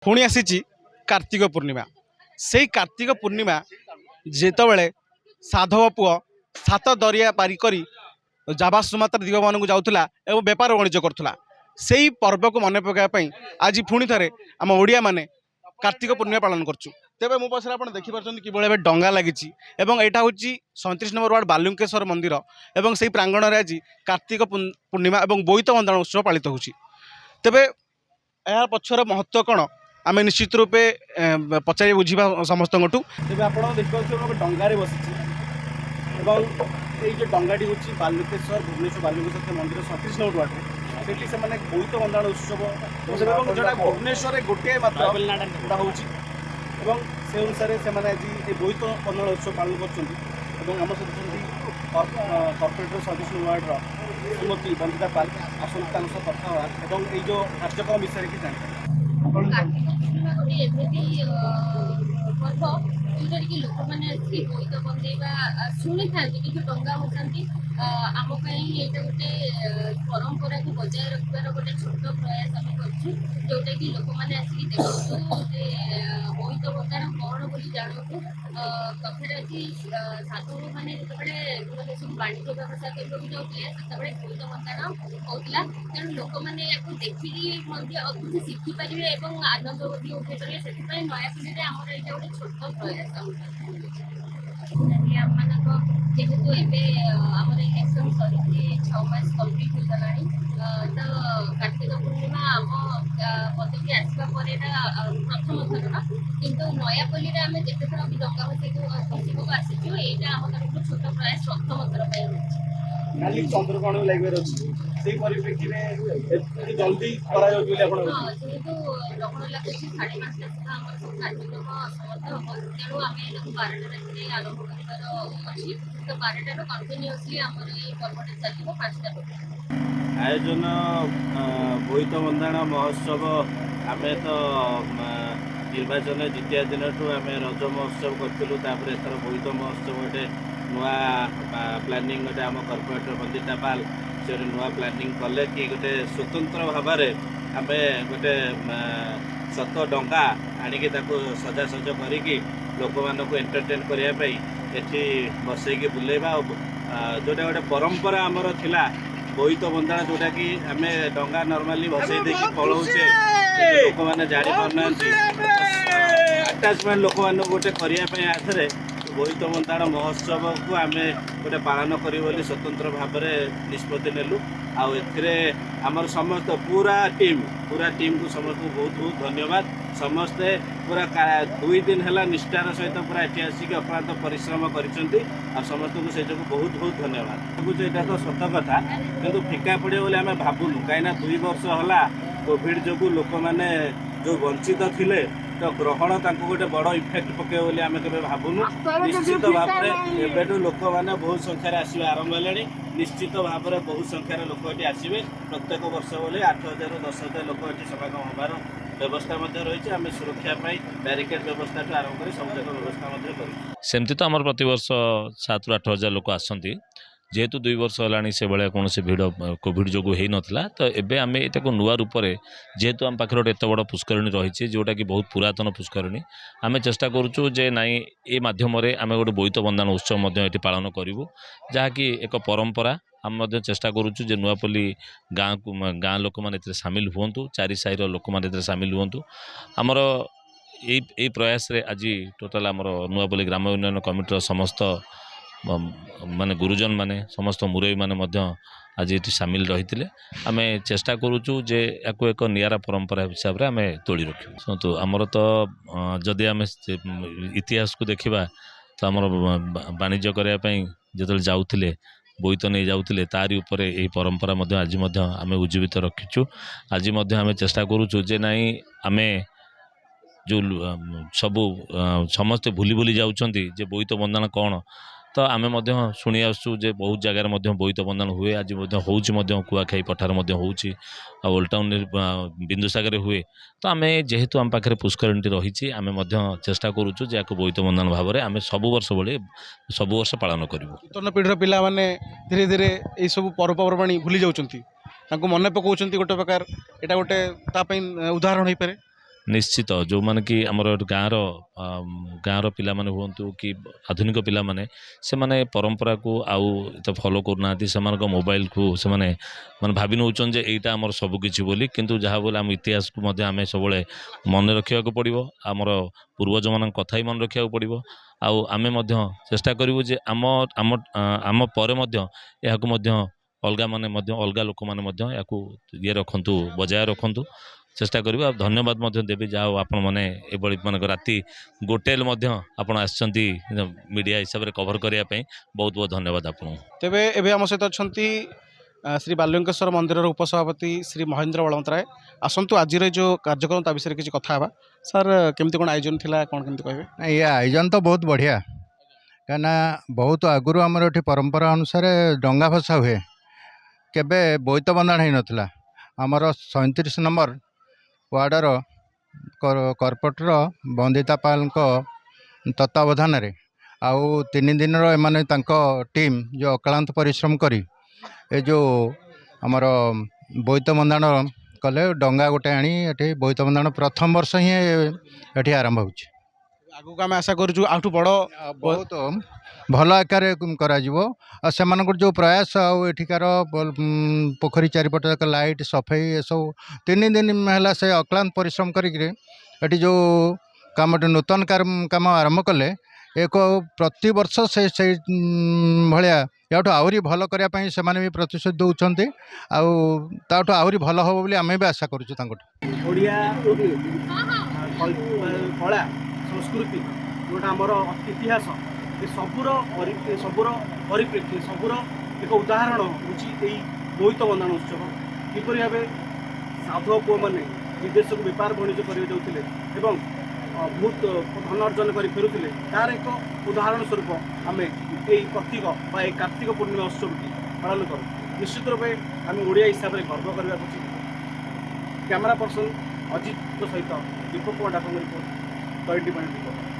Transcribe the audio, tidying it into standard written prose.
पुणी आसी कार्तिक पूर्णिमा से कार्तिक पूर्णिमा जितेबले साधव पुओ सात दरिया पारी करी जावा सुमात्रा द्वीप मान जाऊला और बेपार वाणिज्य करुला से ही पर्व को मन पकाइवाई आज पुणी थे आम ओडिया माने कार्तिक पूर्णिमा पालन करछु। तेबे मो पछरे आपण देखि परछन कि बळे डंगा लागिछि एवं एटा होछि 37 नंबर वार्ड बालुंकेश्वर मंदिर एवं सेही प्रांगण रे आज कार्तिक पूर्णिमा एवं बोईत बंदन उत्सव पालित होछि। तेबे या पछर महत्व कौन आम निश्चित रूपे पचारि बुझा समस्त तेज आप देखिए डंगार बसी जो डंगाटी हूँ बालुकेश्वर भुवनेश्वर बालुकेश्वर मंदिर 37 नंबर वार्ड से बोईत बंदाण उत्सव जोटा भुवनेश्वर गोटे मात्र हो से अनुसार से आज बोईत बंदाण उत्सव पालन करम corporator 37 number ward Shrimati Bandita Pal आसन कथा जो कार्यक्रम विषय की जानकारी कार्तिक पूर्णिमा गोटे एमती पर्व जोटा कि लोक मैंने बोईत बंदेवा शुणी था कि डंगा भसाती आमपाई यहाँ गोटे परंपरा को बजाय रखार गोटे छोट प्रयास आम कर जोटा कि लोक मैंने आसिक देखु बोईत बंदाण कौन बोली जानतु कथा अच्छी साधु मैंने जो सब वाणिज्य व्यवसाय करने जाते से बोईत बंदाण होता तेणु लोक मैंने देखिकी कुछ शिखिपारे और आनंद भी उठे पारे से नयापल्ली आम यहाँ गोटे छोट प्रयास जेहेतु एम इलेक्शन सरी 6 मास कम्प्लीट हो गला तो कार्तिक पूर्णिमा आम पदवी आसवा प्रथम थर किंतु नयापल्ली आम जिते थर भी डंगा भसक आसीचु यहाँ आम तरफ छोट प्रयास प्रथम थर पर चंद्रग्रहण लगे से जल्दी जेहेतु लग्न लगुच 5:30 सुधा आम सब कार्यक्रम समाप्त हम तेणु आम 12टा राति आरंभ कर अच्छी तो 12टार कंटिन्यूअसली आम ये पर्वटा चलो 5टा आयोजन बोईत बंदाण महोत्सव आम तो निर्वाचन द्वितीय दिन आम रज महोत्सव करूँ एथर बोईत महोत्सव गोटे नुआ प्लानिंग गोटे आम कॉर्पोरेटर बंदिता पाल से नुआ प्लानिंग कले कि गोटे स्वतंत्र भाव आम गोटे सत डंगा आणिकी सजासज करी लोक मानक एंटरटेन करने एठी बसैकी बुलेबा जोटा गोटे परंपरा आमर थिला बोईत बंदाण जोटा कि आम डंगा नॉर्मली भसई देकी पलाऊचे लोक मैंने जानी पारना आटाचमेंट लोक मान गोटे करने आधे बोईत बंदाण महोत्सव को आम गोटे पालन करी स्वतंत्र भाव में निष्पत्ति नेलु आमर समस्त पूरा टीम को समस्त बहुत बहुत धन्यवाद समस्ते पूरा 2 दिन है निष्ठार सहित पूरा ये आसिक अक्लांत परिश्रम कर समस्त को से बहुत बहुत धन्यवाद यहाँ तो सत कथा कि फिका पड़े बोले आम भावुनु कहीं 2 वर्ष है कोविड जो लोक मैंने जो वंचित थिले तो ग्रहण गोटे बड़ इफेक्ट पके बोली आम के भावुनु निश्चित भाव में एवं लोक मैंने बहुत संख्यार आसवे आरंभ है निश्चित भाव में बहुत संख्यार लोक ये आसवे प्रत्येक वर्ष बोले 8,000 ରୁ 10,000 लोक ये समागम होबार व्यवस्था रही आम सुरक्षा बैरिकेड व्यवस्था आरंभ कर सब व्यवस्था कर सेमती तो आम प्रतिवर्ष 7,000 ରୁ 8,000 लोक आसती जेहेतु 2 वर्ष है से भाया कौन भिड़ कोविड जो हो नाला तो एवं आम यहाँ नुआ रूप से जेहेतु आम पाखे गोटे एत बड़ पुष्करणी रही जोटा कि बहुत पुरातन पुष्करणी आम चेष्टा करुचु जे नाई ये मध्यम आम गोटे बोईत बंदाण उत्सव ये पालन करूँ जहाँकि एक परंपरा आम चेष्टा करुचु जे नुआपल्ली गाँ लोक मैंने सामिल हूँ 4 साहिर लोक मैंने सामिल हूँ आमर यही प्रयास रे आज टोटाल आमर नुआपल्ली ग्राम उन्नयन कमिटीर समस्त माने गुरुजन माने समस्त मुरई माने आज ये सामिल रही आम चेष्टा करुचु जे याको एक नियारा परंपरा हिसाब से आम तोड़ी रखू शुणु आमर तो जदि आम इतिहास को देखा तो आमर वाणिज्य करने जो जाऊे बोईत नहीं जाऊे तारी उपर यही परंपरा आज आम उज्जीवित रखीचु आज आम चेष्टा करुचु जे नाई आम जो सबू समस्ते भूली भूली जाउछंती जे बोईत बंदाण कौन तो आम शुणी आसु जे बहुत जगार बोईत बंदाण हुए आज हूँ कुआखाई पठार हो ओल्ड टाउन बिंदुसागर हुए तो आम जेहेतु आम पाखे पुष्करणी रही आम चेष्टा करुचु जे बोईत बंदाण भाव में आम सब वर्ष भाई सब वर्ष पालन करूँ। नूतन पीढ़ीर पिला माने धीरे धीरे ये सब पर्वपर्वाणी भूली जाउछंती मन पकाउछंती गोटे प्रकार एटा गोटे उदाहरण हो पारे ନିଶ୍ଚିତ ଯେଉଁମାନେ କି ଆମର ଗାଁର ପିଲାମାନେ ହୁଅନ୍ତୁ କି ଆଧୁନିକ ପିଲାମାନେ ସେମାନେ ପରମ୍ପରାକୁ ଆଉ ଏତେ ଫଲୋ କରୁନାହାନ୍ତି ସେମାନଙ୍କ ମୋବାଇଲକୁ ସେମାନେ ଭାବି ନେଉଛନ୍ତି ଯେ ଏଇଟା ଆମର ସବୁକିଛି ବୋଲି କିନ୍ତୁ ଯାହା ବୋଲି ଆମ ଇତିହାସକୁ ମଧ୍ୟ ଆମେ ସବୁବେଳେ ମନେ ରଖିବାକୁ ପଡ଼ିବ ଆମର ପୂର୍ବଜମାନଙ୍କ କଥା ହିଁ ମନେ ରଖିବାକୁ ପଡ଼ିବ ଆଉ ଆମେ ମଧ୍ୟ ଚେଷ୍ଟା କରିବୁ ଯେ ଆମ ପରେ ମଧ୍ୟ ଏହାକୁ ମଧ୍ୟ ଅଲଗା ଲୋକମାନେ ମଧ୍ୟ ଏହାକୁ ରଖନ୍ତୁ ବଜାୟ ରଖନ୍ତୁ ଚେଷ୍ଟା କରିବୁ ଆଉ ଧନ୍ୟବାଦ ମଧ୍ୟ ଦେବି ଯାହା ହଉ ଆପଣମାନେ ଏଭଳି ରାତି 1 ମଧ୍ୟ ଆପଣ ଆସିଛନ୍ତି ମିଡ଼ିଆ ହିସାବରେ କଭର କରିବା ପାଇଁ ବହୁତ ବହୁତ ଧନ୍ୟବାଦ ଆପଣଙ୍କୁ। ତେବେ ଏବେ ଆମ ସହିତ ଅଛନ୍ତି ଶ୍ରୀ ବାଲୁଙ୍କେଶ୍ୱର ମନ୍ଦିରର ଉପସଭାପତି ଶ୍ରୀ ମହେନ୍ଦ୍ର ବଳବନ୍ତରାୟ। ଆସନ୍ତୁ ଆଜିର ଏ ଯେଉଁ କାର୍ଯ୍ୟକ୍ରମ ତା ବିଷୟରେ କିଛି କଥା ହେବା। ସାର୍ କେମିତି କ'ଣ ଆୟୋଜନ ଥିଲା କ'ଣ କେମିତି କହିବେ? ନାଇଁ ଏ ଆୟୋଜନ ତ ବହୁତ ବଢ଼ିଆ କାହିଁକିନା ବହୁତ ଆଗରୁ ଆମର ଏଠି ପରମ୍ପରା ଅନୁସାରେ ଡଙ୍ଗା ଭସା ହୁଏ କେବେ ବୋଇତ ବନ୍ଦାଣ ହେଇନଥିଲା। ଆମର 37 ନମ୍ବର ୱାର୍ଡ଼ର କର୍ପୋରେଟର ବନ୍ଦିତା ପାଲଙ୍କ ତତ୍ତ୍ୱାବଧାନରେ ଆଉ 3 ଦିନର ଏମାନେ ତାଙ୍କ ଟିମ୍ ଯେଉଁ ଅକ୍ଳାନ୍ତ ପରିଶ୍ରମ କରି ଏ ଯେଉଁ ଆମର ବୋଇତ ବନ୍ଦାଣ କଲେ ଡଙ୍ଗା ଗୋଟେ ଆଣି ଏଠି ବୋଇତ ବନ୍ଦାଣ ପ୍ରଥମ ବର୍ଷ ହିଁ ଏଠି ଆରମ୍ଭ ହେଉଛି। ଆଗକୁ ଆମେ ଆଶା କରୁଛୁ ଆଉଠୁ ବଡ଼ ବହୁତ ଭଲ ଆକାରରେ କରାଯିବ ଆଉ ସେମାନଙ୍କର ଯେଉଁ ପ୍ରୟାସ ଆଉ ଏଠିକାର ପୋଖରୀ ଚାରିପଟ ଯାକ ଲାଇଟ୍ ସଫେଇ ଏସବୁ 3 ଦିନ ହେଲା ସେ ଅକ୍ଳାନ୍ତ ପରିଶ୍ରମ କରିକିରି ଏଠି ଯେଉଁ କାମଟି ନୂତନ କାମ ଆରମ୍ଭ କଲେ ଏକ ପ୍ରତିବର୍ଷ ସେଇ ଭଳିଆ ଏହାଠୁ ଆହୁରି ଭଲ କରିବା ପାଇଁ ସେମାନେ ବି ପ୍ରତିଶ୍ରୁତି ଦେଉଛନ୍ତି ଆଉ ତାଠୁ ଆହୁରି ଭଲ ହେବ ବୋଲି ଆମେ ବି ଆଶା କରୁଛୁ ତାଙ୍କଠୁ। ଓଡ଼ିଆ କଳା ସଂସ୍କୃତି ଯେଉଁଟା ଆମର ଇତିହାସ ଏ ସବୁର ପରିପ୍ରେକ୍ଷୀ ସବୁର ଏକ ଉଦାହରଣ ହେଉଛି ଏଇ ବୋଇତ ବନ୍ଦାଣ ଉତ୍ସବ। କିପରି ଭାବେ ସାଧୁଅ ପୁଅମାନେ ବିଦେଶକୁ ବେପାର ବାଣିଜ୍ୟ କରିବାକୁ ଯାଉଥିଲେ ଏବଂ ବହୁତ ଧନ ଅର୍ଜନ କରି ଫେରୁଥିଲେ ତାର ଏକ ଉଦାହରଣ ସ୍ୱରୂପ ଆମେ ଏଇ ପ୍ରତୀକ ବା ଏଇ କାର୍ତ୍ତିକ ପୂର୍ଣ୍ଣିମା ଉତ୍ସବଟି ପାଳନ କରୁ। ନିଶ୍ଚିତ ରୂପେ ଆମେ ଓଡ଼ିଆ ହିସାବରେ ଗର୍ବ କରିବାକୁ ଉଚିତ। କ୍ୟାମେରା ପର୍ସନ ଅଜିତଙ୍କ ସହିତ ଦୀପକ ପଣ୍ଡାଙ୍କ ରିପୋର୍ଟ 2020।